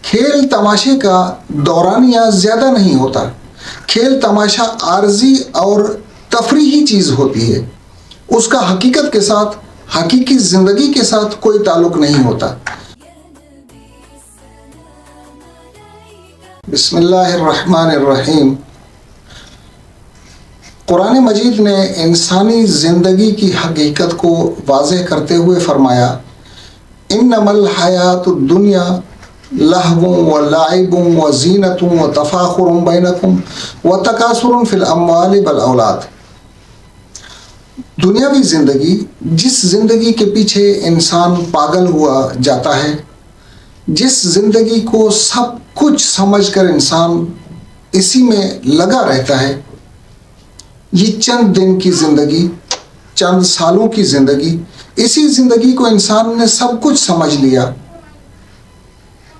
खेल तमाशे का दौरानिया ज़्यादा नहीं होता। खेल तमाशा आर्जी और तफरीही चीज़ होती है। उसका हकीकत के साथ, हकीकी ज़िंदगी के साथ कोई ताल्लुक़ नहीं होता। बिस्मिल्लाहिर्रहमानिर्रहीम। कुरान मजीद ने इंसानी ज़िंदगी की हकीकत को वाज़ेह करते हुए फरमाया, इन्नमल हयातुद दुनिया लहवुन व लाइबुन व ज़ीनतुन व तफ़ाखुरुन बैनकुम व तकासुरुन फ़िल अम्वालि वल औलाद। दुनियावी ज़िंदगी, जिस ज़िंदगी के पीछे इंसान पागल हुआ जाता है, जिस ज़िंदगी को सब कुछ समझकर इंसान इसी में लगा रहता है, ये चंद दिन की ज़िंदगी, चंद सालों की ज़िंदगी, इसी ज़िंदगी को इंसान ने सब कुछ समझ लिया।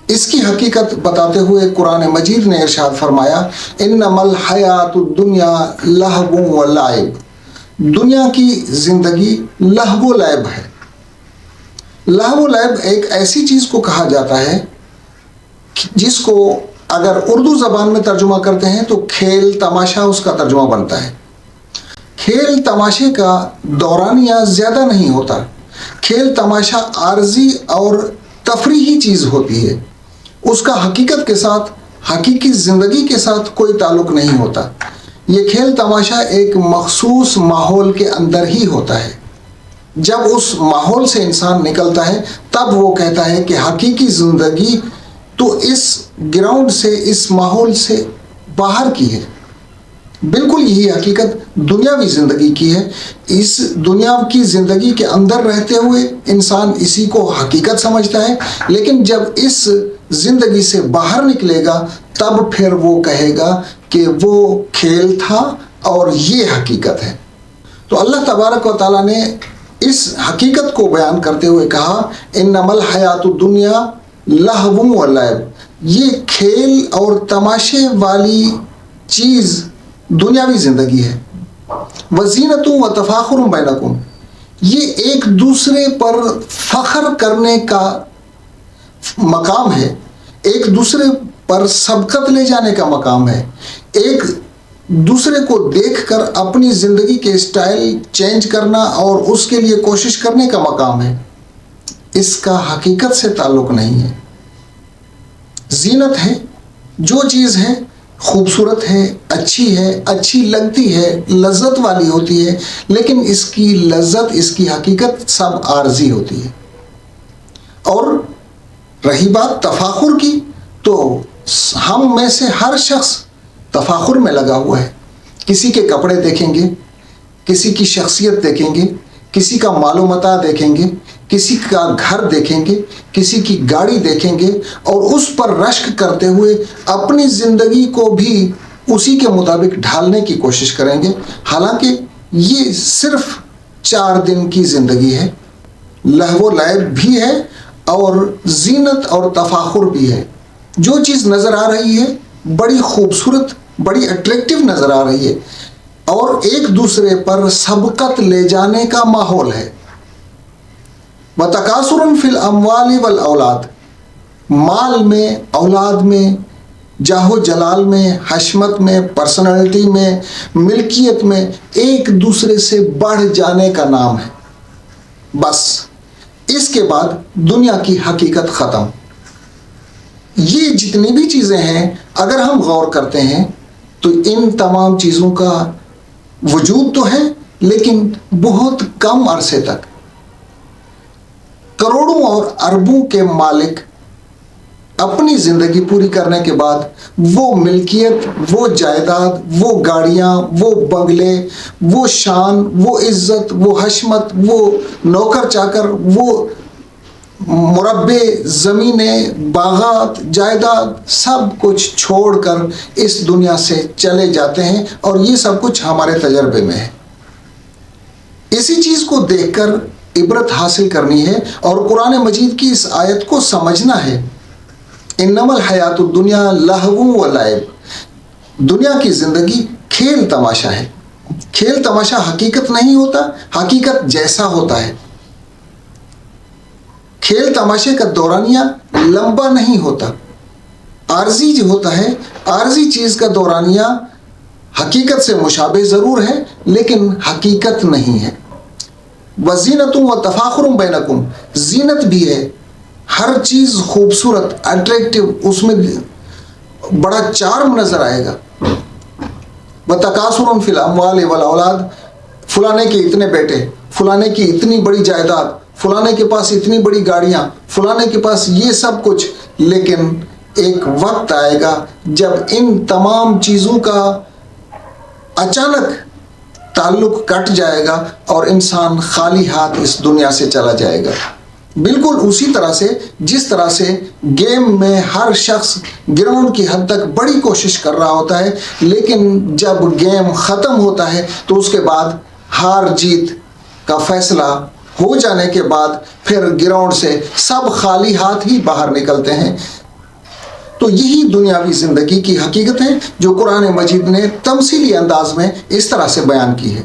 इसकी हकीकत बताते हुए कुरान मजीद ने इरशाद फरमाया, इन्नमल हयातुद दुनिया लहवुन व लाइब। दुनिया की ज़िंदगी लहव व लैब है। लहव व लैब एक ऐसी चीज़ को कहा जाता है जिसको अगर उर्दू ज़बान में तर्जुमा करते हैं तो खेल तमाशा उसका तर्जुमा बनता है। खेल तमाशे का दौरानिया ज़्यादा नहीं होता। खेल तमाशा आर्जी और तफरीही चीज़ होती है। उसका हकीकत के साथ, हकीकी ज़िंदगी के साथ कोई ताल्लुक़ नहीं होता। ये खेल तमाशा एक मखसूस माहौल के अंदर ही होता है। जब उस माहौल से इंसान निकलता है तब वो कहता है कि हकीकी ज़िंदगी तो इस ग्राउंड से, इस माहौल से बाहर की है। बिल्कुल यही हकीकत दुनियावी ज़िंदगी की है। इस दुनिया की ज़िंदगी के अंदर रहते हुए इंसान इसी को हकीकत समझता है, लेकिन जब इस ज़िंदगी से बाहर निकलेगा तब फिर वो कहेगा कि वो खेल था और ये हकीकत है। तो अल्लाह तबारक व तआला ने इस हकीकत को बयान करते हुए कहा, इन्नमल हयातुद दुनिया लहवुन व लैब। ये खेल और तमाशे वाली चीज़ दुनियावी ज़िंदगी है। वज़ीनतुन व तफ़ाखुरुन बैनकुम। ये एक दूसरे पर फ़ख्र करने का मकाम है, एक दूसरे पर सबकत ले जाने का मकाम है, एक दूसरे को देखकर अपनी ज़िंदगी के स्टाइल चेंज करना और उसके लिए कोशिश करने का मकाम है। इसका हकीकत से ताल्लुक़ नहीं है। ज़ीनत है, जो चीज़ है खूबसूरत है, अच्छी लगती है, लज्जत वाली होती है, लेकिन इसकी लज्जत, इसकी हकीकत सब आर्जी होती है। और रही बात तफाखुर की, तो हम में से हर शख्स तफाखुर में लगा हुआ है। किसी के कपड़े देखेंगे, किसी की शख्सियत देखेंगे, किसी का मालो मता देखेंगे, किसी का घर देखेंगे, किसी की गाड़ी देखेंगे और उस पर रश्क करते हुए अपनी ज़िंदगी को भी उसी के मुताबिक ढालने की कोशिश करेंगे। हालांकि ये सिर्फ 4 दिन की ज़िंदगी है। लहव लैब भी है और ज़ीनत और तफाखुर भी है। जो चीज़ नज़र आ रही है बड़ी खूबसूरत, बड़ी अट्रैक्टिव नज़र आ रही है और एक दूसरे पर सबकत ले जाने का माहौल है। व तकासुरुन फ़िल अम्वालि वल औलाद। माल में, औलाद में, जाहो जलाल में, हशमत में, पर्सनालिटी में, मिल्कियत में एक दूसरे से बढ़ जाने का नाम है। बस इसके बाद दुनिया की हकीकत ख़त्म। ये जितनी भी चीज़ें हैं, अगर हम गौर करते हैं तो इन तमाम चीज़ों का वजूद तो है, लेकिन बहुत कम अरसे तक। करोड़ों और अरबों के मालिक अपनी ज़िंदगी पूरी करने के बाद वो मिल्कियत, वो जायदाद, वो गाड़ियाँ, वो बंगले, वो शान, वो इज़्ज़त, वो हशमत, वो नौकर चाकर, वो मुरब्बे, ज़मीनें, बागात, जायदाद, सब कुछ छोड़कर इस दुनिया से चले जाते हैं और ये सब कुछ हमारे तजर्बे में है। इसी चीज़ को देखकर इबरत हासिल करनी है और कुरान मजीद की इस आयत को समझना है। इन्नमल हयातुद दुनिया लहवुन व लैब। दुनिया की ज़िंदगी खेल तमाशा है। खेल तमाशा हकीकत नहीं होता, हकीकत जैसा होता है। खेल तमाशे का दौरानिया लंबा नहीं होता। عارضی جو ہوتا ہے، عارضی چیز کا دورانیہ حقیقت سے مشابہ ضرور ہے لیکن حقیقت نہیں ہے۔ وزینت و تفاخر بینکم، زینت بھی ہے، ہر چیز خوبصورت اٹریکٹیو، اس میں بڑا چارم نظر آئے گا۔ وتکاثر فی الاموال والاولاد، فلانے کے اتنے بیٹے، فلانے کی اتنی بڑی جائیداد، فلانے کے پاس اتنی بڑی گاڑیاں، فلانے کے پاس یہ سب کچھ، لیکن ایک وقت آئے گا جب ان تمام چیزوں کا اچانک تعلق کٹ جائے گا اور انسان خالی ہاتھ اس دنیا سے چلا جائے گا۔ بالکل اسی طرح سے جس طرح سے گیم میں ہر شخص گراؤنڈ کی حد تک بڑی کوشش کر رہا ہوتا ہے، لیکن جب گیم ختم ہوتا ہے تو اس کے بعد ہار جیت کا فیصلہ ہو جانے کے بعد پھر گراؤنڈ سے سب خالی ہاتھ ہی باہر نکلتے ہیں۔ تو یہی دنیاوی زندگی کی حقیقت ہے جو قرآن مجید نے تمثیلی انداز میں اس طرح سے بیان کی ہے۔